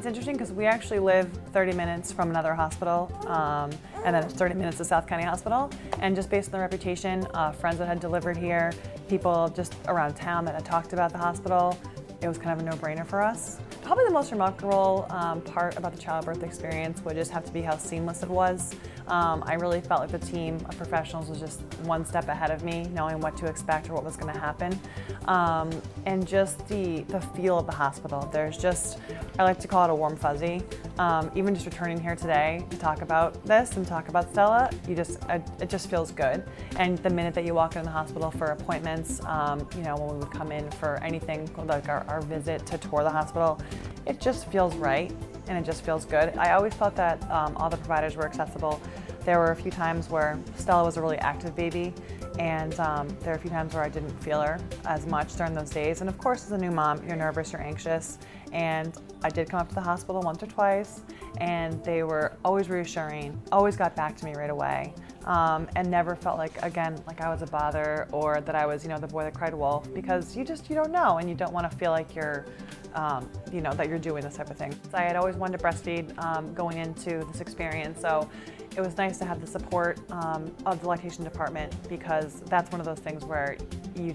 It's interesting because we actually live 30 minutes from another hospital, and then 30 minutes to South County Hospital. And just based on the reputation, friends that had delivered here, people just around town that had talked about the hospital, it was kind of a no-brainer for us. Probably the most remarkable part about the childbirth experience would just have to be how seamless it was. I really felt like the team of professionals was just one step ahead of me, knowing what to expect or what was going to happen. And just the feel of the hospital. There's just, I like to call it a warm fuzzy. Even just returning here today to talk about this and talk about Stella, it just feels good. And the minute that you walk in the hospital for appointments, when we would come in for anything like our visit to tour the hospital, it just feels right and it just feels good. I always felt that all the providers were accessible. There were a few times where Stella was a really active baby, and there were a few times where I didn't feel her as much during those days. And of course, as a new mom, you're nervous, you're anxious. And I did come up to the hospital once or twice, and they were always reassuring, always got back to me right away, and never felt like I was a bother or that I was, the boy that cried wolf, because you don't know, and you don't want to feel like you're, that you're doing this type of thing. I had always wanted to breastfeed going into this experience, so it was nice to have the support of the lactation department, because that's one of those things where you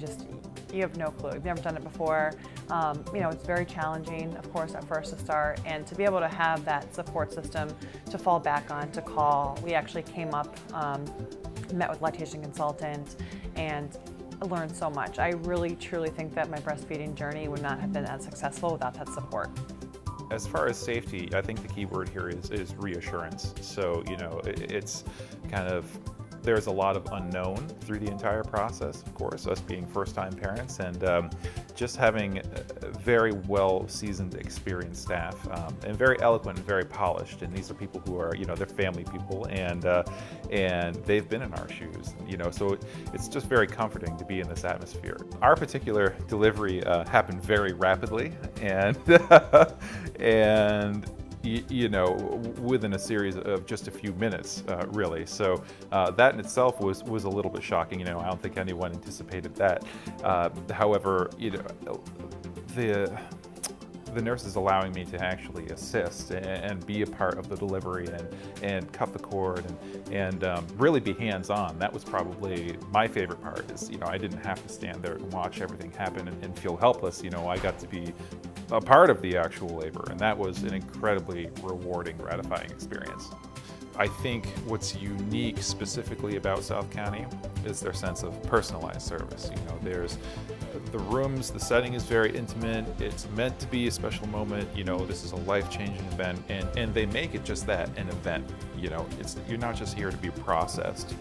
have no clue. You've never done it before. It's very challenging, of course, at first to start, and to be able to have that support system to fall back on, to call. We actually came up, met with a lactation consultant, and learned so much. I really, truly think that my breastfeeding journey would not have been as successful without that support. As far as safety, I think the key word here is reassurance. So, it's kind of, there's a lot of unknown through the entire process, of course, us being first-time parents, and just having very well-seasoned, experienced staff, and very eloquent and very polished. And these are people who are, they're family people, and they've been in our shoes. So it's just very comforting to be in this atmosphere. Our particular delivery happened very rapidly, and within a series of just a few minutes, really. So that in itself was a little bit shocking. I don't think anyone anticipated that. However, the nurses allowing me to actually assist and be a part of the delivery and cut the cord and really be hands-on. That was probably my favorite part. Is I didn't have to stand there and watch everything happen and feel helpless. I got to be a part of the actual labor, and that was an incredibly rewarding, gratifying experience. I think what's unique specifically about South County is their sense of personalized service. There's the rooms, the setting is very intimate. It's meant to be a special moment. This is a life-changing event, and they make it just that, an event. You're not just here to be processed.